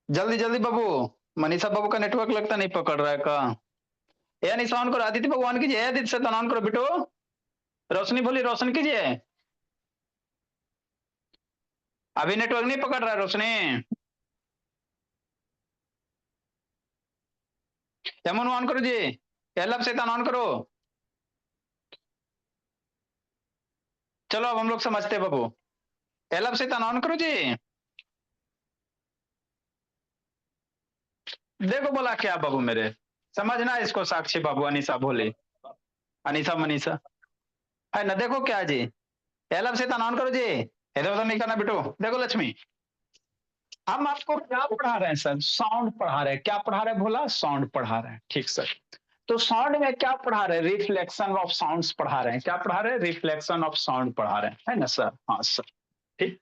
जल्दी जल्दी बाबू। मनीषा बाबू का नेटवर्क लगता नहीं पकड़ रहा है का। ए अनिशा ऑन करो, आदित्य भगवान कीजिए, आदित्य से ऑन करो बेटो। रोशनी बोली, रोशन कीजिए। अभी नेटवर्क नहीं पकड़ रहा है रोशनी। यमन ऑन करो जी। एलब से ऑन करो। चलो अब हम लोग समझते हैं बाबू। एलब से ऑन करो जी। देखो बोला क्या बाबू मेरे। समझना इसको साक्षी बाबू, अनिशा बोली। अनिशा मनीषा है ना, देखो क्या जी। एलब से ऑन करो जी। इधर उधर नहीं करना बेटो। देखो लक्ष्मी, हम आपको क्या पढ़ा रहे हैं सर? साउंड पढ़ा रहे हैं। क्या पढ़ा रहे हैं भोला? साउंड पढ़ा रहे हैं, ठीक सर। तो साउंड में क्या पढ़ा रहे हैं? रिफ्लेक्शन ऑफ साउंड्स पढ़ा रहे हैं। क्या पढ़ा रहे हैं? रिफ्लेक्शन ऑफ साउंड पढ़ा रहे हैं, है ना सर? हाँ सर, ठीक।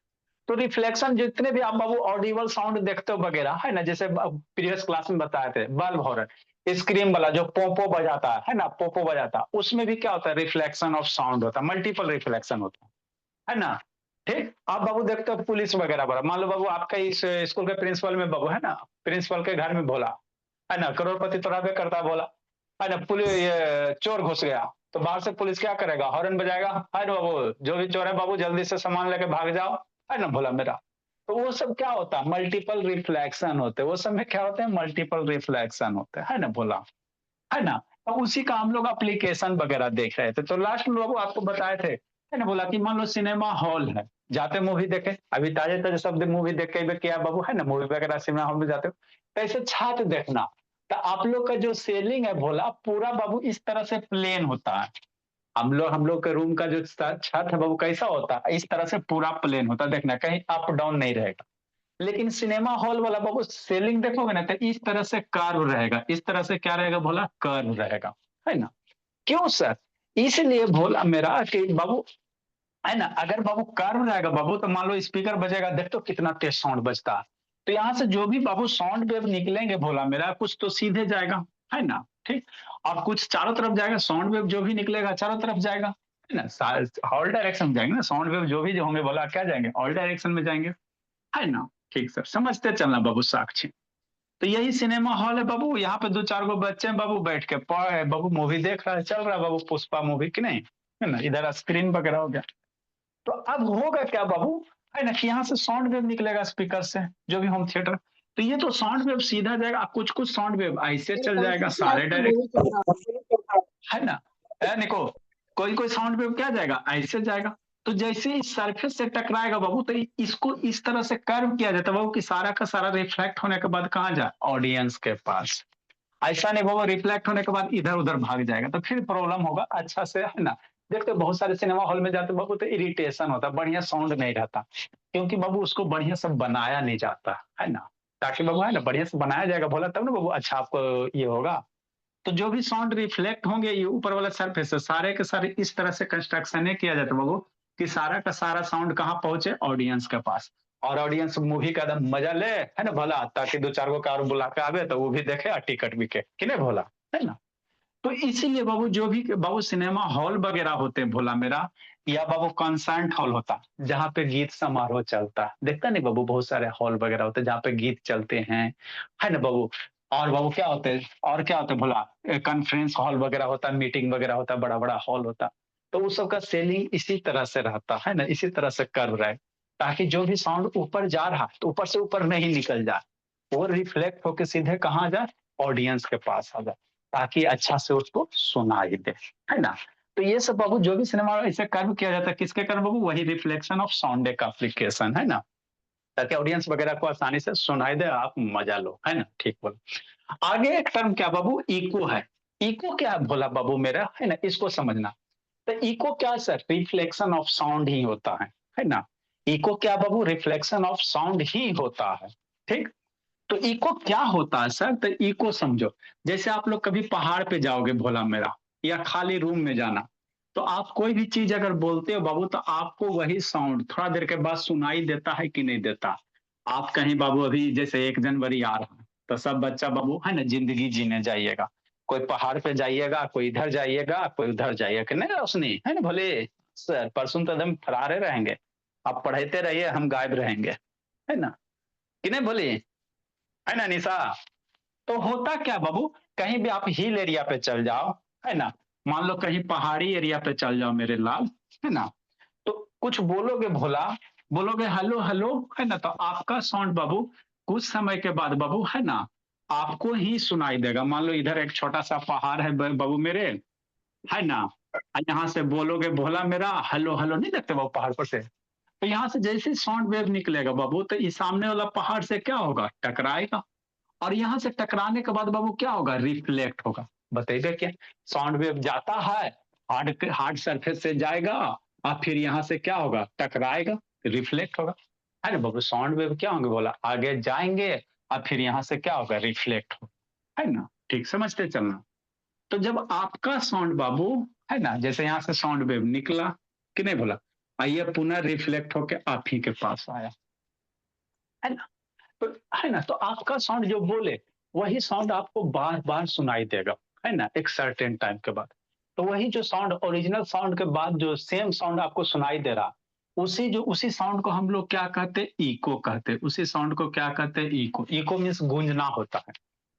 तो रिफ्लेक्शन जितने भी आप बाबू ऑडिबल साउंड देखते हो वगैरह, है ना, जैसे प्रीवियस क्लास में बताए थे बल्ब हॉर्न, स्क्रीम वाला जो पोपो बजाता है ना, पोपो बजाता है, उसमें भी क्या होता है? रिफ्लेक्शन ऑफ साउंड होता है, मल्टीपल रिफ्लेक्शन होता है ना। ठीक। आप बाबू देखते हो पुलिस वगैरह वाला, मान लो बाबू आपका इस स्कूल के प्रिंसिपल में बाबू है ना, प्रिंसिपल के घर में भोला है ना, करोड़पति तोड़ा पे करता है भोला, है ना, पुलिस ये चोर घुस गया, तो बाहर से पुलिस क्या करेगा? हॉर्न बजाएगा, है ना बाबू, जो भी चोर है बाबू जल्दी से सामान लेके भाग जाओ, है ना भोला मेरा। तो वो सब क्या होता है? मल्टीपल रिफ्लेक्शन होते हैं, वो सब में क्या होते हैं? मल्टीपल रिफ्लेक्शन होते हैं, है ना भोला, है ना। तो उसी का हम लोग एप्लीकेशन वगैरह देख रहे थे। तो लास्ट में बाबू आपको बताए थे, है ना, बोला कि मान लो सिनेमा हॉल है, जाते मूवी देखे, अभी ताजे ताजे शब्द मूवी देख के क्या बाबू, है ना, मूवी वगैरह सिनेमा हॉल में जाते हो, कैसे छात्र देखना। तो आप लोग का जो सेलिंग है भोला, पूरा बाबू इस तरह से प्लेन होता है। हम लोग के रूम का जो छत है बाबू कैसा होता है? इस तरह से पूरा प्लेन होता है, देखना कहीं अप डाउन नहीं रहेगा। लेकिन सिनेमा हॉल वाला बाबू सेलिंग देखोगे ना, तो इस तरह से कर्व रहेगा, इस तरह से क्या रहेगा भोला? कर्व रहेगा, है ना। क्यों सर? इसलिए भोला मेरा कि बाबू, है ना, अगर बाबू कर्व रहेगा बाबू, तो मान लो स्पीकर बजेगा, देख तो कितना तेज साउंड बजता है। तो यहाँ से जो भी बाबू साउंड वेव निकलेंगे भोला मेरा, कुछ तो सीधे जाएगा, है ना, ठीक। और कुछ चारों तरफ जाएगा, साउंड वेव जो भी निकलेगा चारों तरफ जाएगा, है ना, ऑल डायरेक्शन में जाएंगे ना, साउंड वेव जो भी जो होंगे बोला क्या जाएंगे? ऑल डायरेक्शन में जाएंगे, है ना। ठीक सर, समझते चलना बाबू साक्षी। तो यही सिनेमा हॉल है बाबू, यहाँ पे दो चार गो बच्चे हैं बाबू, बैठ के पढ़ बाबू मूवी देख रहा है, चल रहा है बाबू पुष्पा मूवी की नहीं, है ना, इधर स्क्रीन वगैरह हो गया। तो अब होगा क्या बाबू, है ना, कि यहाँ से साउंड वेव निकलेगा स्पीकर से, जो भी होम थिएटर। तो ये तो साउंड वेव सीधा जाएगा, कुछ कुछ साउंड वेव ऐसे चल जाएगा सारे डायरेक्ट, है ना। है निको, कोई कोई साउंड वेव क्या जाएगा? ऐसे जाएगा। तो जैसे इस सरफेस से टकराएगा बाबू, तो इसको इस तरह से कर्व किया जाता है बाबू कि सारा का सारा रिफ्लेक्ट होने के बाद कहाँ जाए? ऑडियंस के पास। ऐसा नहीं बाबू रिफ्लेक्ट होने के बाद इधर उधर भाग जाएगा, तो फिर प्रॉब्लम होगा अच्छा से, है ना। देखते हो बहुत सारे सिनेमा हॉल में जाते बाबू तो इरिटेशन होता है, बढ़िया साउंड नहीं रहता, क्योंकि बाबू उसको बढ़िया से बनाया नहीं जाता, है ना। ताकि बाबू, है ना, बढ़िया से बनाया जाएगा बोला, तब ना बाबू अच्छा आपको ये होगा। तो जो भी साउंड रिफ्लेक्ट होंगे ये ऊपर वाला सरफेस से, सारे के सारे इस तरह से कंस्ट्रक्शन किया जाता है बाबू कि सारा का सारा साउंड कहाँ पहुंचे? ऑडियंस के पास। और ऑडियंस मूवी का एकदम मजा ले, है ना भोला, ताकि दो चार गो कार बुला के आवे तो वो भी देखे और टिकट बिके कि नहीं भोला, है ना। तो इसीलिए बाबू जो भी बाबू सिनेमा हॉल वगैरह होते हैं भोला मेरा, या बाबू कंसर्ट हॉल होता जहाँ पे गीत समारोह चलता है, देखता नहीं बाबू बहुत सारे हॉल वगैरह होते हैं जहाँ पे गीत चलते हैं, है ना बाबू। और बाबू क्या होते हैं, और क्या होता है भोला? कॉन्फ्रेंस हॉल वगैरह होता है, मीटिंग वगैरह होता है, बड़ा बड़ा हॉल होता है। तो उस सब का सेलिंग इसी तरह से रहता है ना, इसी तरह से कर रहा है, ताकि जो भी साउंड ऊपर जा रहा तो ऊपर से ऊपर नहीं निकल जाए, वो रिफ्लेक्ट होकर सीधे कहाँ जाए? ऑडियंस के पास आ जाए, ताकि अच्छा से उसको सुनाई दे, है ना। तो ये सब बाबू जो भी सिनेमा ऐसे कर्व किया जाता है, किसके कर्व बाबू? वही रिफ्लेक्शन ऑफ साउंड का एप्लीकेशन, है ना, ताकि ऑडियंस वगैरह को आसानी से सुनाई दे, आप मजा लो, है ना, ठीक बोल। आगे एक टर्म क्या बाबू? इको है। इको क्या है भोला बाबू मेरा, है ना, इसको समझना। तो इको क्या सर? रिफ्लेक्शन ऑफ साउंड ही होता है ना। इको क्या बाबू? रिफ्लेक्शन ऑफ साउंड ही होता है, ठीक। तो इको क्या होता है सर? तो इको समझो, जैसे आप लोग कभी पहाड़ पे जाओगे भोला मेरा, या खाली रूम में जाना, तो आप कोई भी चीज अगर बोलते हो बाबू, तो आपको वही साउंड थोड़ा देर के बाद सुनाई देता है कि नहीं देता? आप कहीं बाबू अभी जैसे 1 जनवरी आ रहा है, तो सब बच्चा बाबू, है ना, जिंदगी जीने जाइएगा, कोई पहाड़ पे जाइएगा, कोई इधर जाइएगा, कोई उधर जाइएगा, नहीं रोशनी, है ना भोले। सर परसों तो एकदम फरारे रहेंगे। आप पढ़ाते रहिए, हम गायब रहेंगे, है ना, कि नहीं बोली, है ना निशा। तो होता क्या बाबू, कहीं भी आप हिल एरिया पे चल जाओ, है ना, मान लो कहीं पहाड़ी एरिया पे चल जाओ मेरे लाल, है ना, तो कुछ बोलोगे भोला, बोलोगे हेलो हेलो, है ना, तो आपका साउंड बाबू कुछ समय के बाद बाबू, है ना, आपको ही सुनाई देगा। मान लो इधर एक छोटा सा पहाड़ है बाबू मेरे, है ना, यहाँ से बोलोगे भोला मेरा, हेलो हेलो, नहीं देखते बाबू पहाड़ पर से, तो यहाँ से जैसे साउंड वेव निकलेगा बाबू, तो इस सामने वाला पहाड़ से क्या होगा, टकराएगा, और यहाँ से टकराने के बाद बाबू क्या होगा, रिफ्लेक्ट होगा। बताइए क्या, साउंड वेव जाता है, हार्ड हार्ड सरफेस से जाएगा, और फिर यहाँ से क्या होगा, टकराएगा, रिफ्लेक्ट होगा, है ना बाबू। साउंड वेव क्या होंगे बोला, आगे जाएंगे और फिर यहाँ से क्या होगा, रिफ्लेक्ट होगा, है ना, ठीक समझते चलना। तो जब आपका साउंड बाबू, है ना, जैसे यहाँ से साउंड वेव निकला कि नहीं बोला, आइए पुनः रिफ्लेक्ट होके आप ही के पास आया, है ना, तो है ना, तो आपका साउंड जो बोले वही साउंड आपको बार बार सुनाई देगा, है ना, एक सर्टेन टाइम के बाद। तो वही जो साउंड ओरिजिनल साउंड के बाद जो सेम साउंड आपको सुनाई दे रहा, उसी साउंड को हम लोग क्या कहते हैं, इको कहते हैं। उसी साउंड को क्या कहते हैं, इको। इको मीन्स गूंजना होता है।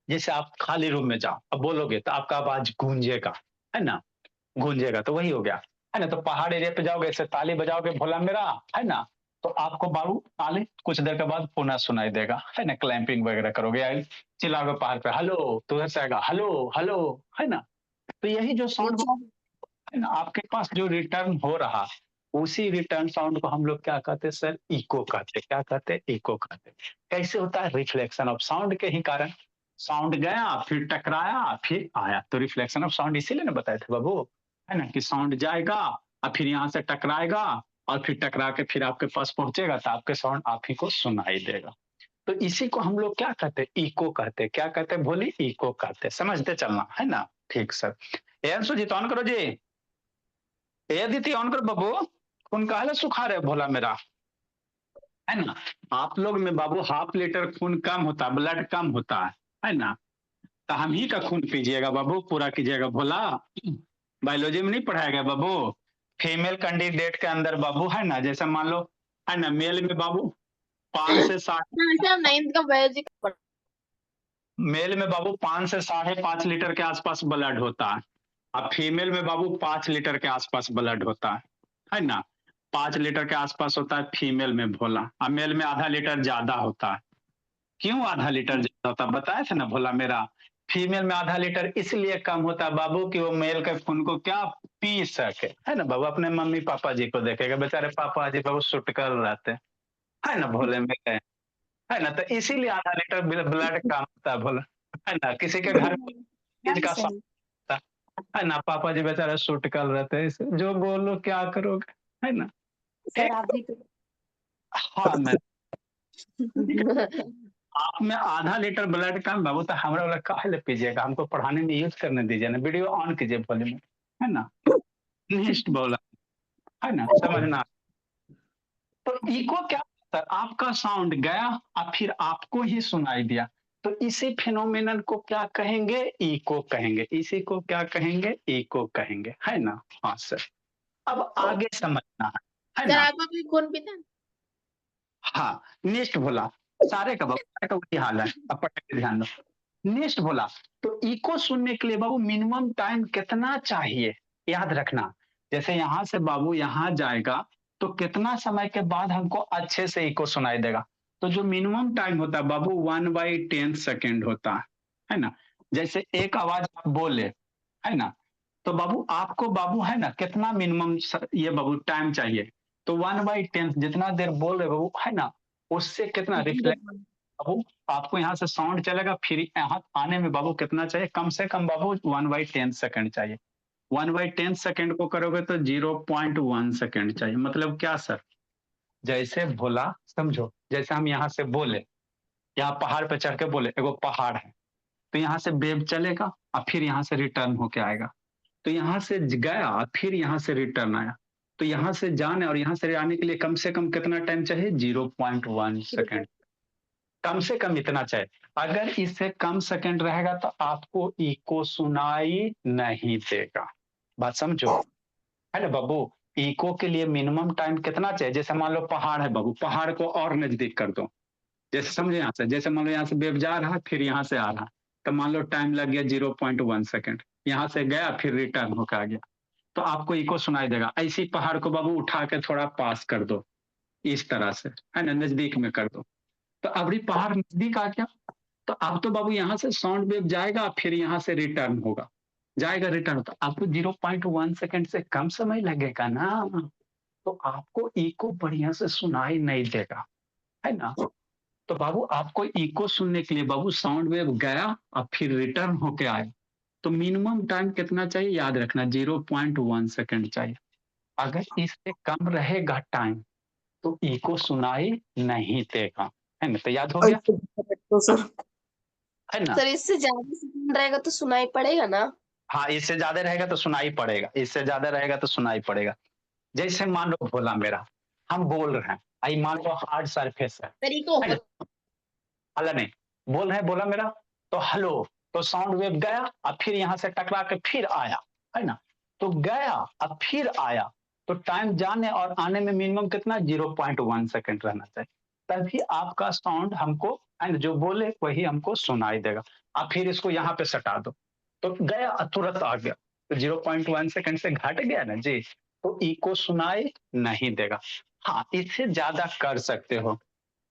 जैसे आप खाली रूम में जाओ, अब बोलोगे तो आपका आवाज गूंजेगा, है ना, गूंजेगा, तो वही हो गया, है ना। तो पहाड़ एरिया पे जाओगे, ऐसे ताली बजाओगे भोला मेरा, है ना, तो आपको बाबू ताली कुछ देर के बाद पुनः सुनाई देगा, है ना, क्लैंपिंग वगैरह करोगे या चिल्लाओगे पहाड़ पे, हेलो, तो ऐसे आएगा हेलो हेलो, है ना। तो यही जो साउंड है ना आपके पास जो रिटर्न हो रहा, उसी रिटर्न साउंड को हम लोग क्या कहते हैं सर, इको कहते हैं। क्या कहते हैं, इको कहते हैं। कैसे होता है, रिफ्लेक्शन ऑफ साउंड के ही कारण। साउंड गया, फिर टकराया, फिर आया, तो रिफ्लेक्शन ऑफ साउंड इसीलिए ना बताए थे बाबू, है ना, कि साउंड जाएगा और फिर यहाँ से टकराएगा, और फिर टकरा के फिर आपके पास पहुंचेगा, तो आपके साउंड आप ही को सुनाई देगा। तो इसी को हम लोग क्या कहते हैं, इको कहते हैं। क्या कहते हैं बोली, इको कहते हैं। समझते चलना, है ना, ठीक सर। ए सुजीत ऑन करो जी, ए दीदी ऑन करो बाबू, खून काहे सुखा रहे भोला मेरा, है ना। आप लोग में बाबू हाफ लीटर खून कम होता, ब्लड कम होता है ना, तो हम ही का खून पीजिएगा बाबू, पूरा कीजिएगा भोला। बायोलॉजी में नहीं पढ़ाया गया बाबू, फीमेल कैंडिडेट के अंदर बाबू, है ना, जैसे मान लो, है ना, मेल में बाबू 5 से 7, वैसे हम 9th का बायोलॉजी का पढ़ा। मेल में बाबू 5 से 5.5 लीटर के आसपास ब्लड होता है, और फीमेल में बाबू 5 लीटर के आसपास ब्लड होता है ना। 5 लीटर के आसपास होता है फीमेल में भोला, और मेल में आधा लीटर ज्यादा होता है। क्यों आधा लीटर ज्यादा होता है, बताए थे ना भोला मेरा। फीमेल में आधा लीटर इसलिए कम होता है बाबू कि वो मेल के खून को क्या पी सके, है ना बाबू। अपने मम्मी पापा जी को देखेगा, बेचारे पापा जी बाबू सुटकर रहते हैं, है ना भोले में, है ना, तो इसीलिए आधा लीटर ब्लड कम होता है भोला, है ना। किसी के घर में चीज का सही। समस्या, है ना, पापा जी बेचारे सुटकर रहते हैं, जो बोलो क्या करोगे, है ना। सर एक आप भी तो हाँ मैं आप में आधा लीटर ब्लड कम बाबू, तो हमारा वाला काहे ले पीजिएगा, हमको पढ़ाने में यूज करने दीजिए ना, वीडियो ऑन कीजिए वॉल्यूम में, है ना, नेक्स्ट बोला, है ना, समझना। तो इको क्या होता है, आपका साउंड गया और फिर आपको ही सुनाई दिया, तो इसी फिनोमिनन को क्या कहेंगे, इको कहेंगे। इसी को क्या कहेंगे, इको कहेंगे, है ना। हाँ सर, अब आगे समझना है सर ना। आप भी खून पीते हैं? हाँ, नेक्स्ट बोला, सारे का बाबू, सारे का वही हाल है, अब पढ़ के ध्यान दो। नेक्स्ट बोला, तो इको सुनने के लिए बाबू मिनिमम टाइम कितना चाहिए, याद रखना। जैसे यहाँ से बाबू यहाँ जाएगा, तो कितना समय के बाद हमको अच्छे से इको सुनाई देगा। तो जो मिनिमम टाइम होता है बाबू 1/10 सेकेंड होता है ना। जैसे एक आवाज आप बोले, है ना, तो बाबू आपको बाबू, है ना, कितना मिनिमम ये बाबू टाइम चाहिए, तो 1/10 जितना देर बोल रहे बाबू, है ना, उससे कितना रिफ्लेक्ट बाबू, आपको यहाँ से साउंड चलेगा, फिर यहाँ आने में बाबू कितना चाहिए, कम से कम बाबू 1/10 सेकेंड चाहिए। 1/10 सेकेंड को करोगे तो 0.1 सेकेंड चाहिए। मतलब क्या सर, जैसे बोला समझो, जैसे हम यहाँ से बोले, यहाँ पहाड़ पे चढ़ के बोले, एगो पहाड़ है, तो यहाँ से वेव चलेगा और फिर यहाँ से रिटर्न होके आएगा। तो यहाँ से गया फिर यहाँ से रिटर्न आया, तो यहाँ से जाने और यहाँ से आने के लिए कम से कम कितना टाइम चाहिए, 0.1 सेकेंड। कम से कम इतना चाहिए। अगर इससे कम सेकंड रहेगा तो आपको इको सुनाई नहीं देगा। बात समझो, है ना बाबू। इको के लिए मिनिमम टाइम कितना चाहिए? जैसे मान लो पहाड़ है बाबू, पहाड़ को और नजदीक कर दो, जैसे समझे यहाँ से, जैसे मान लो यहाँ से वेव जा रहा है फिर यहाँ से आ रहा है, तो मान लो टाइम लग गया 0.1 सेकेंड, यहाँ से गया फिर रिटर्न होकर आ गया, तो आपको इको सुनाई देगा। ऐसी पहाड़ को बाबू उठा के थोड़ा पास कर दो, इस तरह से, है ना, नजदीक में कर दो, तो अभी पहाड़ नजदीक आ गया, तो अब तो बाबू यहाँ से साउंड वेव जाएगा फिर यहाँ से रिटर्न होगा, जाएगा रिटर्न, तो आपको 0.1 सेकेंड से कम समय लगेगा ना, तो आपको इको बढ़िया से सुनाई नहीं देगा, है ना। तो बाबू आपको इको सुनने के लिए बाबू साउंड वेव गया और फिर रिटर्न होके आया, तो मिनिमम टाइम कितना चाहिए याद रखना, 0.1 सेकेंड चाहिए। अगर इससे कम रहेगा टाइम तो इको सुनाई नहीं देगा, है ना, तो याद हो गया, तो सर है ना। सर इससे ज्यादा सेकंड रहेगा तो सुनाई पड़ेगा ना? हाँ, इससे ज्यादा रहेगा तो सुनाई पड़ेगा, इससे ज्यादा रहेगा तो सुनाई पड़ेगा। जैसे मान लो भोला मेरा, हम बोल रहे हैं, आई मान लो हार्ड सरफेस सर इको है ना, हला नहीं, बोल रहे हैं बोला मेरा, तो हेलो, तो साउंड वेव गया और फिर यहाँ से टकरा के फिर आया, है ना, तो गया और फिर आया, तो टाइम जाने और आने में मिनिमम कितना, 0.1 सेकेंड रहना चाहिए, तभी आपका साउंड हमको, है ना, जो बोले वही हमको सुनाई देगा। अब फिर इसको यहाँ पे सटा दो, तो गया और तुरंत आ गया, तो 0.1 सेकेंड से घट गया ना जी, तो इको सुनाई नहीं देगा। हाँ, इससे ज्यादा कर सकते हो,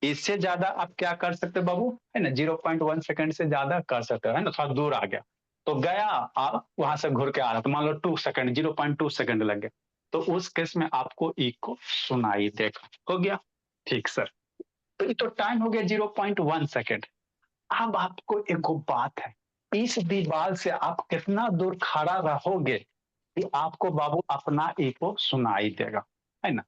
इससे ज्यादा आप क्या कर सकते हो बाबू, है ना, 0.1 सेकेंड से ज्यादा कर सकते हो, है ना, थोड़ा दूर आ गया, तो गया आप वहां से घुर के आ रहा, तो मान लो 2 सेकेंड, 0.2 सेकेंड लग गया, तो उस केस में आपको इको सुनाई देगा। हो गया, ठीक सर, तो ये तो टाइम हो गया 0.1 सेकेंड। अब आपको एक बात है, इस दीवार से आप कितना दूर खड़ा रहोगे कि आपको बाबू अपना इको सुनाई देगा, है ना।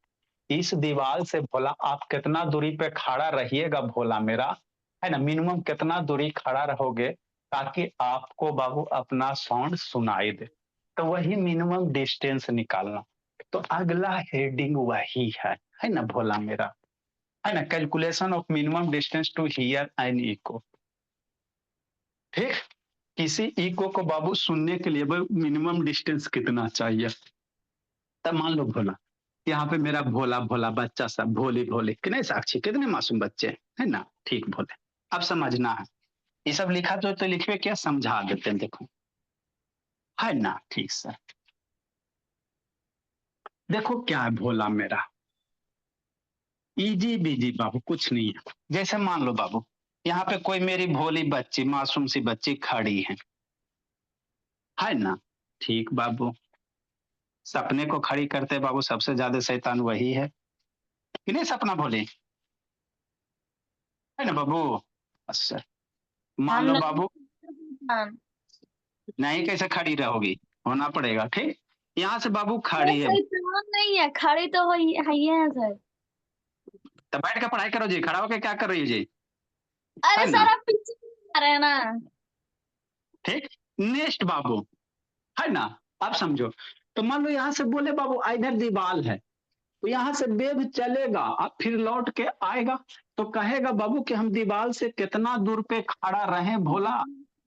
इस दीवार से भोला आप कितना दूरी पे खड़ा रहिएगा भोला मेरा, है ना, मिनिमम कितना दूरी खड़ा रहोगे ताकि आपको बाबू अपना साउंड सुनाई दे, तो वही मिनिमम डिस्टेंस निकालना, तो अगला हेडिंग वही है ना भोला मेरा, है ना, calculation of minimum distance to hear an echo. ठीक, किसी इको को बाबू सुनने के लिए मिनिमम डिस्टेंस कितना चाहिए, तब मान लो भोला, यहाँ पे मेरा भोला भोला बच्चा सब भोले भोले, कितने साक्षी, कितने मासूम बच्चे, है ना, ठीक भोले, अब समझना है, ये सब लिखा तो लिखवे क्या, समझा देते हैं, देखो, है ना, ठीक सर। देखो क्या है भोला मेरा, इजी बीजी बाबू कुछ नहीं है। जैसे मान लो बाबू, यहाँ पे कोई मेरी भोली बच्ची, मासूम सी बच्ची खड़ी है ना, ठीक बाबू, सपने को खड़ी करते बाबू सबसे ज्यादा शैतान वही है कि नहीं, सपना भोली, है ना बाबू। अच्छा, मान लो बाबू, नहीं कैसे खड़ी रहोगी, होना पड़ेगा, ठीक, यहाँ से बाबू खड़ी है, नहीं है, खड़ी तो वही है सर। तो बैठ के पढ़ाई करो जी, खड़ा होकर क्या कर रही है जी, अरे है ना, सर आप पीछे आ रहे हैं ना। ठीक, नेक्स्ट बाबू, है ना, अब समझो, तो मान लो यहाँ से बोले बाबू इधर दीवार है, तो यहाँ से वेव चलेगा अब फिर लौट के आएगा, तो कहेगा बाबू कि हम दीवार से कितना दूर पे खड़ा रहे भोला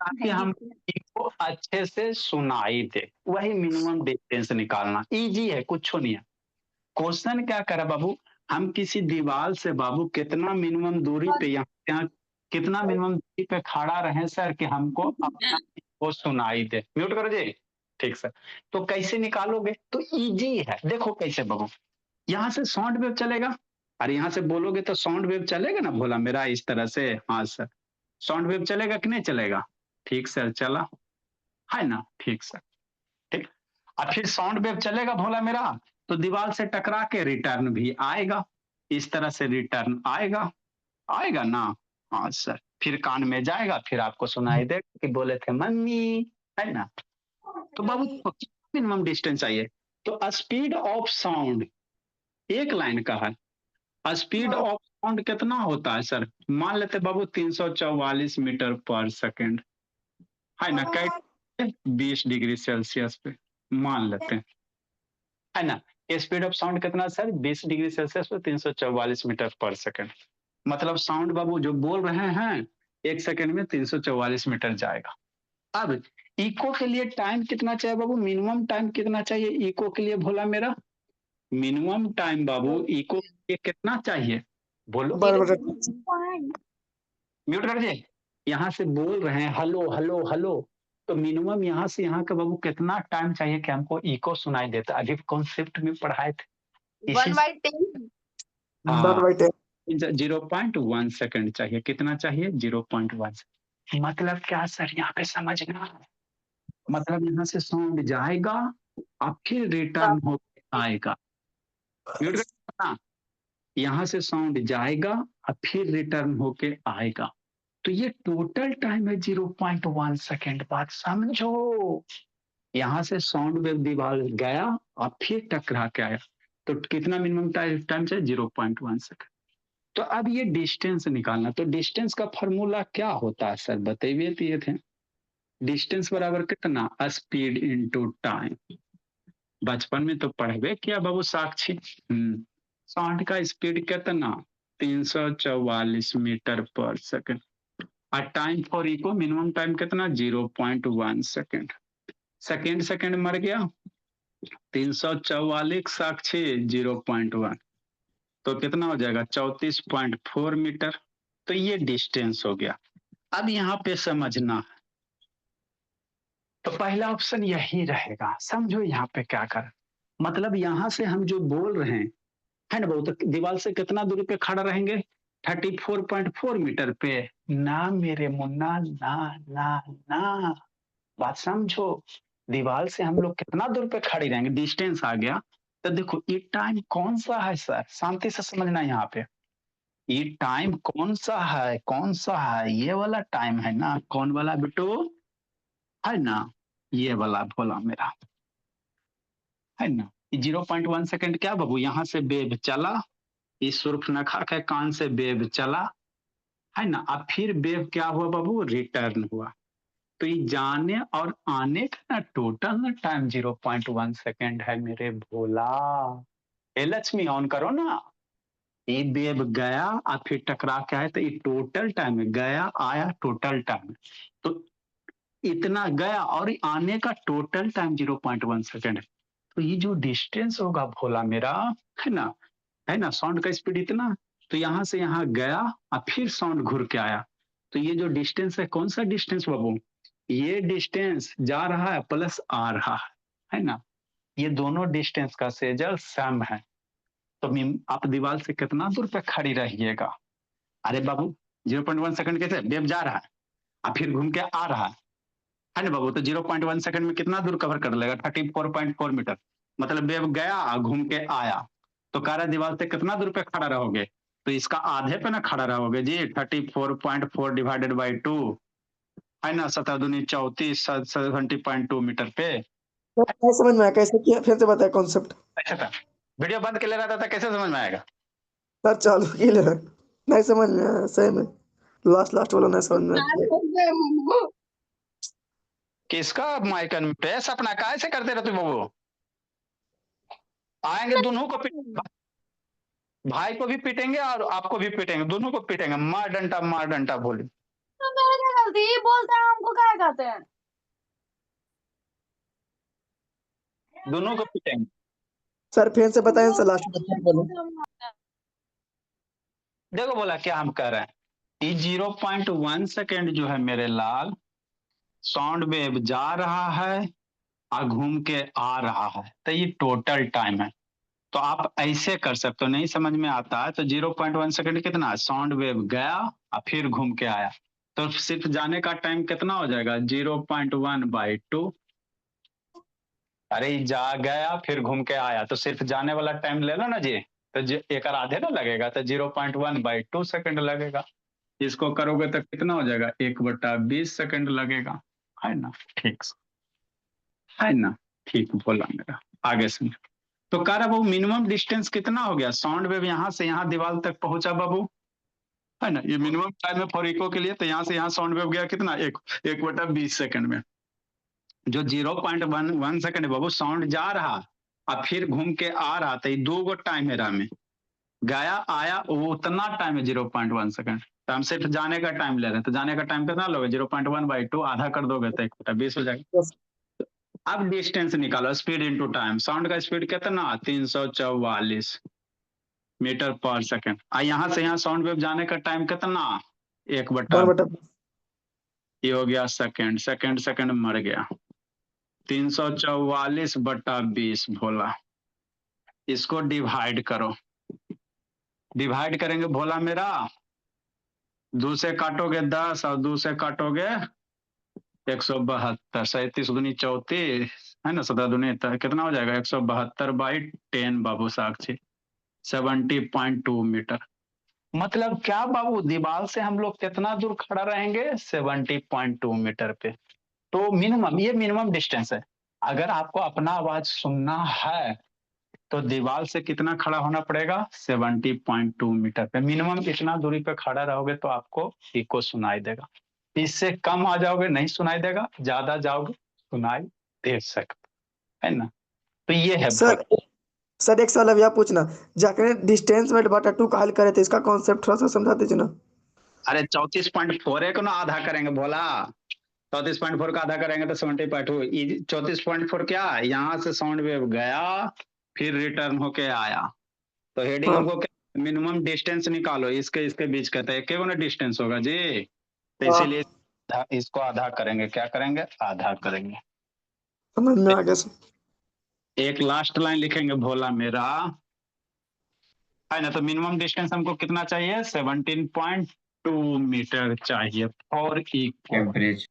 ताकि हम को अच्छे से सुनाई दे, वही मिनिमम डिस्टेंस निकालना, इजी है, कुछ नहीं है। क्वेश्चन क्या करे बाबू, हम किसी दीवार से बाबू कितना मिनिमम दूरी पे, यहाँ कितना मिनिमम दूरी पे खड़ा रहे सर कि हमको अपना वो सुनाई दे, म्यूट करो जी, ठीक सर। तो कैसे निकालोगे, तो इजी है, देखो कैसे बाबू, यहाँ से साउंड वेव चलेगा, और यहाँ से बोलोगे तो साउंड वेव चलेगा ना भोला मेरा, इस तरह से, हाँ सर, साउंड वेव चलेगा कि नहीं चलेगा, ठीक सर, चला, है ना, ठीक सर, ठीक, और फिर साउंड वेव चलेगा भोला मेरा, तो दीवार से टकरा के रिटर्न भी आएगा, इस तरह से रिटर्न आएगा, आएगा ना, हाँ सर, फिर कान में जाएगा, फिर आपको सुनाई देगा कि बोले थे मम्मी, है ना। तो बाबू मिनिमम डिस्टेंस चाहिए, तो स्पीड ऑफ साउंड एक लाइन का है, स्पीड ऑफ साउंड कितना होता है सर, मान लेते बाबू 344 मीटर पर सेकेंड, है ना, कैसे 20 डिग्री सेल्सियस पे मान लेते हैं, है ना, स्पीड ऑफ साउंड कितना सर, 20 डिग्री सेल्सियस पे 344 मीटर पर सेकेंड, मतलब साउंड बाबू जो बोल रहे हैं 1 सेकेंड में 344 मीटर जाएगा। अब इको के लिए टाइम कितना चाहिए बाबू, मिनिमम टाइम कितना चाहिए इको के लिए भोला मेरा, मिनिमम टाइम बाबू इको ये कितना चाहिए बोलो। 0.1 म्यूट कर दे। यहाँ से बोल रहे हैं हेलो हेलो हेलो, तो मिनिमम यहाँ से यहाँ का बाबू कितना टाइम चाहिए कि हमको इको सुनाई देता? अभी कॉन्सेप्ट में पढ़ाए थे इसी 1/10 हाँ 1/10 0.1 सेकंड चाहिए। कितना चाहिए? 0.1। मतलब क्या सर यहाँ पे समझना है? मतलब यहाँ से साउंड जाएगा और फिर रिटर्न हो आएगा। म्यूट करना। यहाँ से साउंड जाएगा और फिर रिटर्न होके आएगा, तो ये टोटल टाइम है 0.1 सेकेंड। बात समझो। यहाँ से साउंड वेव दीवार गया और फिर टकरा के आया, तो कितना मिनिमम टाइम चाहिए? 0.1 सेकेंड। तो अब ये डिस्टेंस निकालना, तो डिस्टेंस का फॉर्मूला क्या होता है सर? बताइए दिए थे। डिस्टेंस बराबर कितना? Speed into time. बचपन में तो पढ़वे किया बाबू साक्षी। साउंड का स्पीड कितना? 344 मीटर पर सेकंड। और time for echo minimum time कितना? 0.1 सेकंड। सेकंड सेकंड मर गया, 344 साक्षी 0.1, तो कितना हो जाएगा? 34.4 मीटर। तो ये डिस्टेंस हो गया। अब यहाँ पे समझना है, तो पहला ऑप्शन यही रहेगा। समझो यहाँ पे क्या कर, मतलब यहाँ से हम जो बोल रहे हैं है ना बहुत, तो दीवार से कितना दूरी पे खड़ा रहेंगे? 34.4 मीटर पे। ना मेरे मुन्ना, ना ना ना, बात समझो। दीवार से हम लोग कितना दूर पे खड़े रहेंगे? डिस्टेंस आ गया। तो देखो ये टाइम कौन सा है सर? शांति से समझना यहाँ पे। ये टाइम कौन सा है? कौन सा है? ये वाला टाइम है ना? कौन वाला बेटो? है ना ये वाला भोला मेरा, है ना? 0.1 सेकंड क्या बाबू? यहाँ से वेव चला, इस सूर्पनखा के कान से वेव चला, है ना? अब फिर वेव क्या हुआ बाबू? रिटर्न हुआ। तो ये जाने और आने का ना टोटल ना टाइम 0.1 सेकेंड है मेरे भोला। ए लक्ष्मी ऑन करो ना। ये वेव गया और फिर टकरा के आया, तो ये टोटल टाइम है। गया आया टोटल टाइम, तो इतना गया और आने का टोटल टाइम 0.1 सेकेंड है। तो ये जो डिस्टेंस होगा भोला मेरा, है ना, है ना, साउंड का स्पीड इतना, तो यहाँ से यहाँ गया और फिर साउंड घूर के आया, तो ये जो डिस्टेंस है कौन सा डिस्टेंस बाबू? ये डिस्टेंस जा रहा है प्लस आ रहा है ना? ये दोनों डिस्टेंस का सेजल सम है। तो आप दीवार से कितना दूर पे खड़ी रहिएगा? अरे बाबू 0.1 सेकंड कैसे? वेव जा रहा है और फिर घूम के आ रहा है ना बाबू? तो 0.1 सेकंड में कितना दूर कवर कर लेगा? 34.4 मीटर। मतलब वेव गया घूम के आया, तो कह रहा दीवार से कितना दूर पे खड़ा रहोगे? तो इसका आधे पे ना खड़ा रहोगे जी। 34.4 डिवाइडेड बाई 2 है ना, 7 दूनी 34, 70.2 मीटर पे। नहीं समझ में आया कैसे किया, फिर से बताए कॉन्सेप्ट। अच्छा था, वीडियो बंद के ले रहा था कैसे समझ में आएगा? सर चालू की ले नहीं समझ में आया सही में, लास्ट वाला नहीं समझ में आया। किसका माइक अनम्यूट है? सपना काय से करते रहते बाबू? आएंगे दोनों को भाई को भी पीटेंगे और आपको भी पीटेंगे, दोनों को पीटेंगे। मार डंटा बोली। तो मेरी क्या गलती? बोलते हैं हमको क्या कहते हैं? दोनों को पीटेंगे। सर फिर से बताएं सर, लास्ट में बोलो। देखो बोला क्या हम कह रहे हैं, ये 0.1 सेकेंड जो है मेरे लाल, साउंड वेव जा रहा है और घूम के आ रहा है, तो ये टोटल टाइम है। तो आप ऐसे कर सकते हो। नहीं समझ में आता है तो 0.1 सेकेंड कितना? साउंड वेव गया और फिर घूम के आया, तो सिर्फ जाने का टाइम कितना हो जाएगा? 0.1/2। अरे जा गया फिर घूम के आया, तो सिर्फ जाने वाला टाइम ले लो ना जी, तो एक आधे ना लगेगा, तो 0.1/2 सेकंड लगेगा। इसको करोगे तो कितना हो जाएगा? 1/20 सेकंड लगेगा, है ना? ठीक है ना? ठीक बोला मेरा। आगे सुन। तो कह रहा बाबू मिनिमम डिस्टेंस कितना हो गया? साउंड वेव यहाँ से यहाँ दीवार तक पहुंचा बाबू, है ना? ये मिनिमम टाइम है फॉर इको के लिए। तो यहाँ से यहाँ साउंड वेव गया कितना? 1/20 सेकंड में। जो 0.1 सेकंड है बाबू, साउंड जा रहा और फिर घूम के आ रहा, तो ये 2 टाइम है राह में। गया आया वो उतना टाइम है 0.1 सेकंड। तो हम सिर्फ जाने का टाइम ले रहे हैं, तो जाने का टाइम कितना लोगे? 0.1/2 आधा कर दोगे तो 1/20 हो जाएगा। अब डिस्टेंस निकालो, स्पीड इनटू टाइम। साउंड का स्पीड कितना? 344 मीटर पर सेकंड। यहां से यहाँ साउंड वेव जाने का टाइम कितना? 1/, 1/, ये हो गया सेकंड। सेकंड सेकंड मर गया। 344/20 भोला। इसको डिवाइड करो। डिवाइड करेंगे भोला मेरा, 2 से काटोगे 10 और 2 से काटोगे 172। 37 दूनी 34 है ना, 17 दूनी कितना हो जाएगा? 172/10 बाबू साक्षी, 70.2 मीटर। मतलब क्या बाबू, दीवार से हम लोग कितना दूर खड़ा रहेंगे? 70.2 मीटर पे। तो मिनिमम, ये मिनिमम डिस्टेंस है। अगर आपको अपना आवाज सुनना है तो दीवार से कितना खड़ा होना पड़ेगा? 70.2 मीटर पे। मिनिमम इतना दूरी पे खड़ा रहोगे तो आपको इको सुनाई देगा। इससे कम आ जाओगे नहीं सुनाई देगा, ज्यादा जाओगे सुनाई दे सकता है ना। तो ये है सर सर एक सवाल अब यह पूछना, जाकर डिस्टेंस में बटा 2 का हल करे थे, इसका कॉन्सेप्ट थोड़ा सा समझा दीजिए ना। अरे 34.4 को ना आधा करेंगे भोला। 34.4 का आधा करेंगे तो 70.2। 34.4 क्या, यहाँ से साउंड वेव गया फिर रिटर्न होके आया। तो हेडिंग हाँ हमको क्या, मिनिमम डिस्टेंस निकालो इसके इसके बीच का। तो एक ना डिस्टेंस होगा जी, तो हाँ, इसीलिए इसको आधा करेंगे। क्या करेंगे? आधा करेंगे। समझ में आ गया सर। एक लास्ट लाइन लिखेंगे भोला मेरा, है ना। तो मिनिमम डिस्टेंस हमको कितना चाहिए? 17.2 मीटर चाहिए for equal. Temperature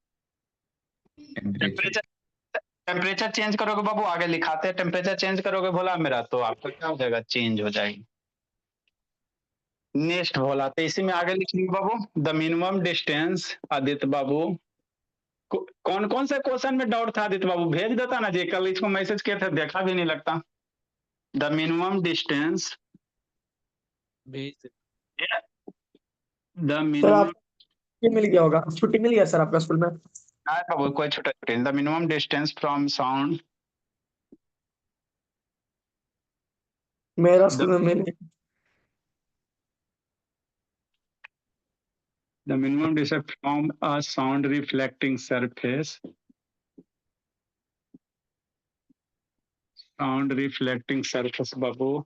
temperature temperature change करोगे बाबू, आगे लिखाते हैं। टेम्परेचर चेंज करोगे भोला मेरा तो आपका क्या हो जाएगा? चेंज हो जाएगी। नेक्स्ट भोला, तो इसी में आगे लिखेंगे बाबू, द मिनिमम डिस्टेंस। आदित्य बाबू कौन कौन से क्वेश्चन में डाउट था? आदित्य बाबू भेज देता ना जी, कल इसको मैसेज किए थे, देखा भी नहीं लगता। The minimum distance, the sir minimum, आप ये मिल गया होगा, छुट्टी मिल गया सर आपका स्कूल में? बाबू कोई छोटा, the minimum distance from sound, मेरा द स्कूल में मिल गया। minimum distance from a sound reflecting surface, sound reflecting surface बाबू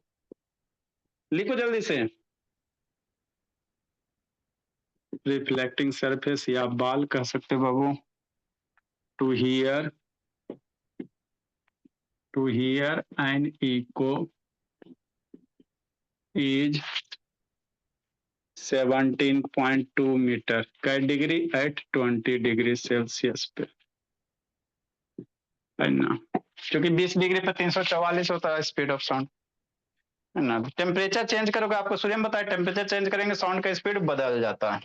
लिखो जल्दी से। रिफ्लेक्टिंग सरफेस या बाल कह सकते बाबू। To hear an echo is 17.2 metre कै डिग्री? एट 20 डिग्री सेल्सियस पे, है ना। क्योंकि 20 डिग्री पे 344 होता है स्पीड ऑफ साउंड, है ना। टेम्परेचर चेंज करोगे, आपको सूर्य में बताया, टेम्परेचर चेंज करेंगे साउंड का स्पीड बदल जाता है।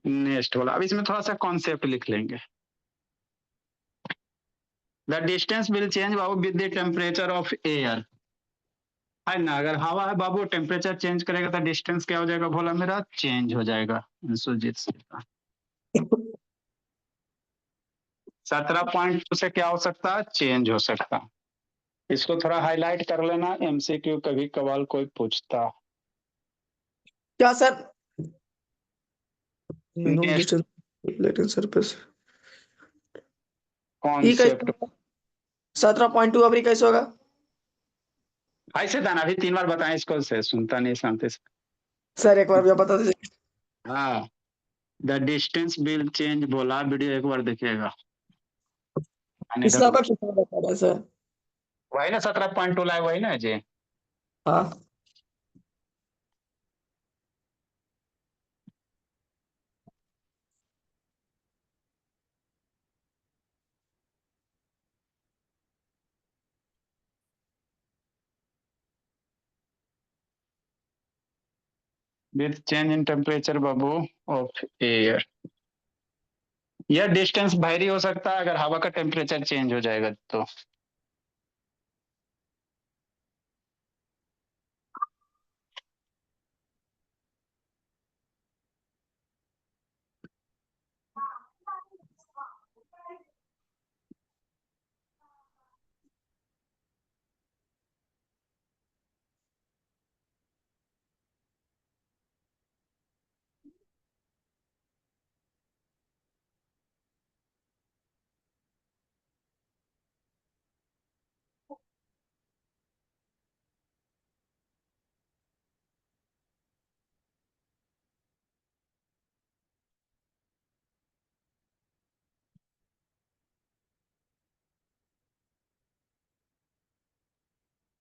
नेक्स्ट वाला, अब इसमें थोड़ा सा कॉन्सेप्ट लिख लेंगे। The distance will change Babu with the temperature of air, है ना। अगर हवा है बाबू, टेम्परेचर चेंज करेगा तो डिस्टेंस क्या हो जाएगा भोला मेरा? चेंज हो जाएगा। सुजीत से 17.2 से क्या हो सकता है? चेंज हो सकता। इसको थोड़ा हाईलाइट कर लेना, एमसीक्यू कभी कभार कोई पूछता। क्या sir? Minimum next distance reflecting surface, ई कैसे कॉन्सेप्ट, होगा? 17.2 अभी कैसे होगा? ऐसे था ना, अभी 3 बार बताएं इसको, से सुनता नहीं शांति से। सर एक बार भैया बता दीजिए। हाँ, द डिस्टेंस विल चेंज बोला, वीडियो एक बार देखिएगा। पिछला बार कितना बता रहा है सर? वही ना 17.2 लाए, वही ना जी। हाँ with change in temperature Babu of air, यह डिस्टेंस भारी हो सकता है अगर हवा का टेम्परेचर चेंज हो जाएगा तो।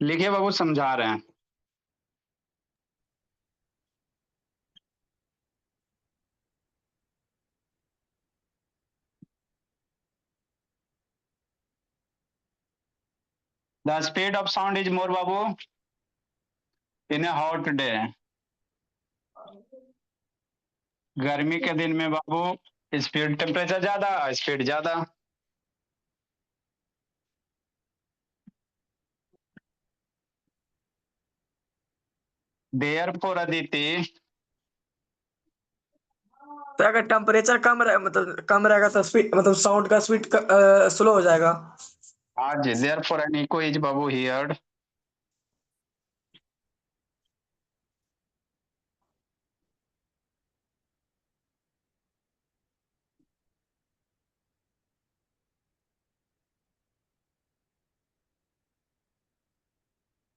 लिखिए बाबू, समझा रहे हैं। The speed of sound is more Babu in A hot day. गर्मी के दिन में बाबू स्पीड, टेम्परेचर ज्यादा, स्पीड ज्यादा। देयरफॉर अदिति, तो अगर टेम्परेचर कम रहे, मतलब कम रहेगा तो स्पीड, मतलब साउंड का स्पीड स्लो हो जाएगा। हाँ जी, देयरफॉर एन इको इज बाबू हियर्ड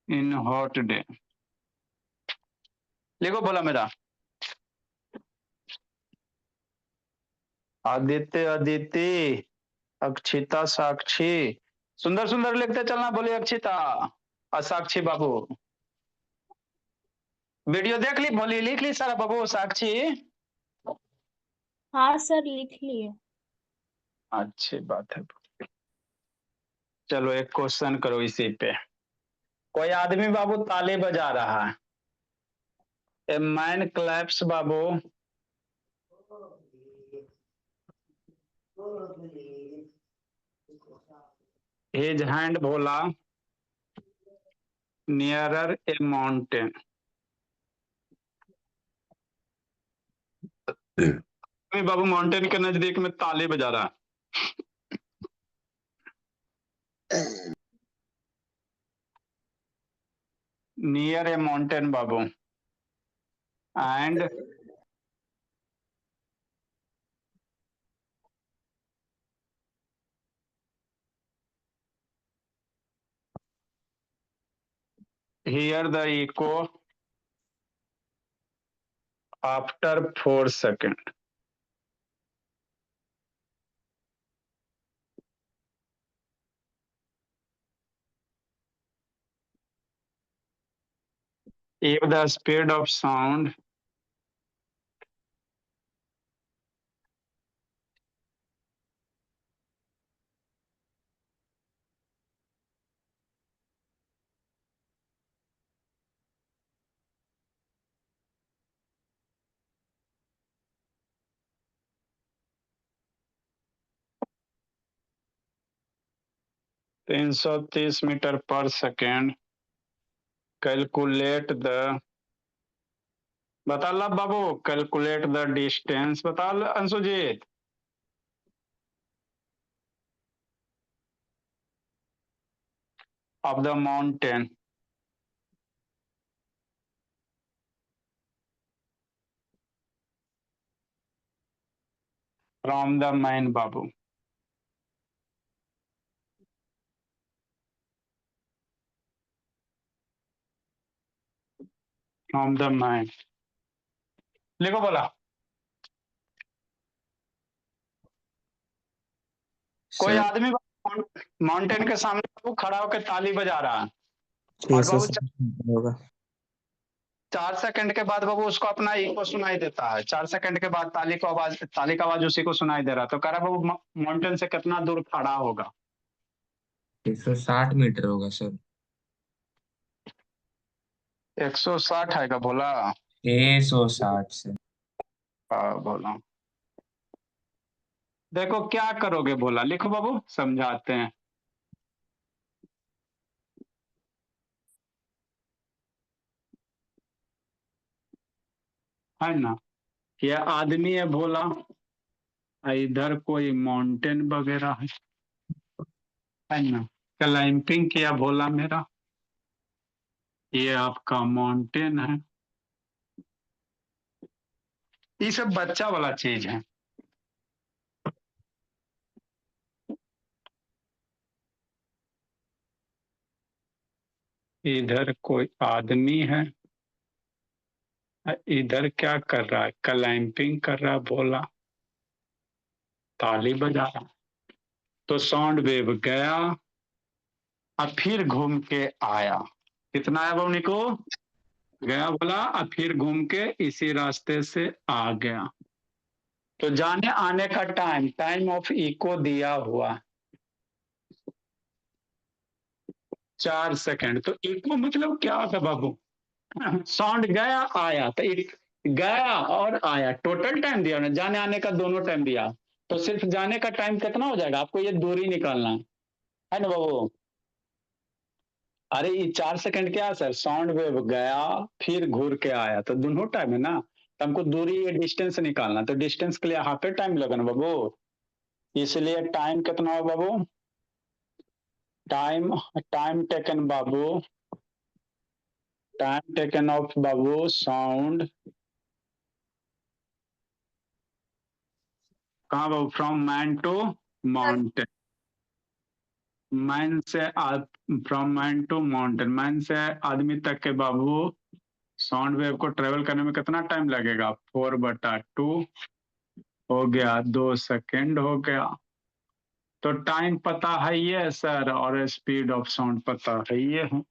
इन हॉट डे। लिखो बोला मेरा। आदित्य अदिति, अक्षिता साक्षी। सुंदर सुंदर लिखते चलना, बोलिए अक्षिता और साक्षी बाबू। वीडियो देख ली, बोली लिख ली सारा बाबू साक्षी। हाँ सर लिख लिए। अच्छी बात है। चलो एक क्वेश्चन करो इसी पे। कोई आदमी बाबू ताली बजा रहा है। ए मैन क्लैप्स बाबू हिज हैंड भोला नियरर ए माउंटेन। बाबू माउंटेन के नजदीक में ताली बजा रहा है। नियर ए माउंटेन बाबू and hear the echo after 4 second. If the speed of sound तीन सौ 30 मीटर पर सेकेंड, कैलकुलेट द, बता लो बाबू, कैलकुलेट द डिस्टेंस बता लो Anshujit. Of the mountain from the man बाबू। From the man. लिखो बोला। कोई सर आदमी माउंटेन के सामने बाबू खड़ा होकर ताली बजा रहा है छह और सौ बाबू होगा। 4 सेकंड के बाद बाबू उसको अपना इको सुनाई देता है। 4 सेकंड के बाद ताली को आवाज, ताली का आवाज उसी को सुनाई दे रहा, तो कह रहा बाबू माउंटेन से कितना दूर खड़ा होगा। 160 मीटर होगा सर। 160 है का बोला? 660 से। हाँ बोला। देखो क्या करोगे बोला, लिखो बाबू समझाते हैं। है ना, ये आदमी है भोला, इधर कोई माउंटेन वगैरह है ना, क्लाइंबिंग किया भोला मेरा, ये आपका माउंटेन है। ये सब बच्चा वाला चीज है। इधर कोई आदमी है, इधर क्या कर रहा है, क्लाइंबिंग कर रहा है भोला, ताली बजा रहा। तो साउंड वेव गया और फिर घूम के आया। कितना आया बाबू निको? गया बोला और फिर घूम के इसी रास्ते से आ गया। तो जाने आने का टाइम, टाइम ऑफ इको दिया हुआ 4 सेकंड। तो इको मतलब क्या होता बाबू? साउंड गया आया, तो एक गया और आया, टोटल टाइम दिया ना, जाने आने का दोनों टाइम दिया। तो सिर्फ जाने का टाइम कितना हो जाएगा? आपको ये दूरी निकालना है ना बाबू। अरे ये 4 सेकंड क्या है सर? साउंड वेव गया फिर घूर के आया, तो दोनों टाइम है ना। तो हमको दूरी ये डिस्टेंस निकालना, तो डिस्टेंस के लिए हाफ टाइम लगा ना बाबू। इसलिए टाइम कितना हो बाबू? टाइम टाइम टेकन बाबू, टाइम टेकन ऑफ बाबू साउंड कहाँ बाबू? From man to mountain. Man से from man to mountain, man से आदमी तक के बाबू साउंड वेव को ट्रेवल करने में कितना टाइम लगेगा? 4/2 हो गया, 2 सेकेंड हो गया। तो टाइम पता है ये सर, और स्पीड ऑफ साउंड पता है ये है।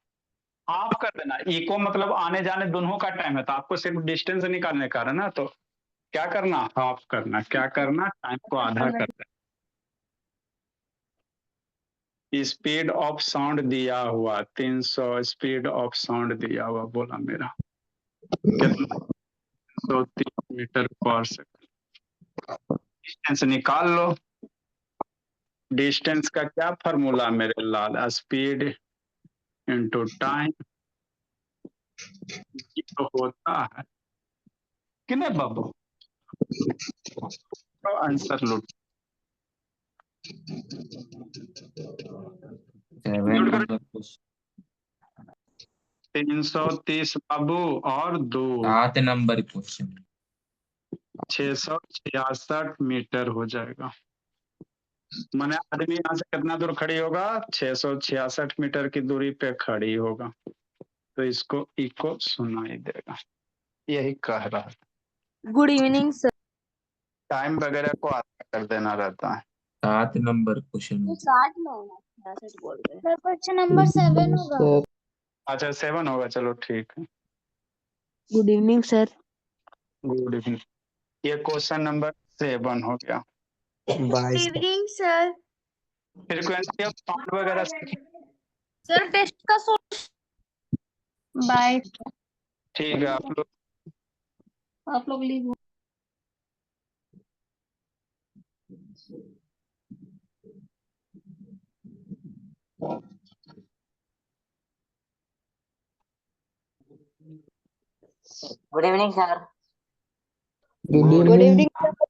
आप कर देना, इको मतलब आने जाने दोनों का टाइम है, तो आपको सिर्फ डिस्टेंस निकालने का है ना। तो क्या करना? हाफ करना। क्या करना? टाइम को आधा कर देना। स्पीड ऑफ साउंड दिया हुआ 300, स्पीड ऑफ साउंड दिया हुआ बोला मेरा कितना? 130 मीटर पर सेकंड। डिस्टेंस निकाल लो। डिस्टेंस का क्या फॉर्मूला मेरे लाल? Speed into time. ये तो होता है कि नहीं बाबू? तो आंसर लूट 7 नंबर क्वेश्चन। 330 बाबू और 2 7 नंबर क्वेश्चन। 666 मीटर हो जाएगा। माने आदमी यहाँ से कितना दूर खड़ी होगा? 666 मीटर की दूरी पे खड़ी होगा। तो इसको इको सुनाई देगा, यही कह रहा है। Good evening sir. टाइम वगैरह को आधा कर देना रहता है। 7 नंबर क्वेश्चन। 60 में होना 66 बोल रहे हैं। सर क्वेश्चन नंबर 7 होगा। सर अच्छा 7 होगा, चलो ठीक है। Good evening sir. Good evening. ये क्वेश्चन नंबर 7 हो गया। 22 evening sir. Frequency of sound वगैरह सर टेस्ट का बाय। ठीक है। आप लोग leave. Good evening sir. Good good evening evening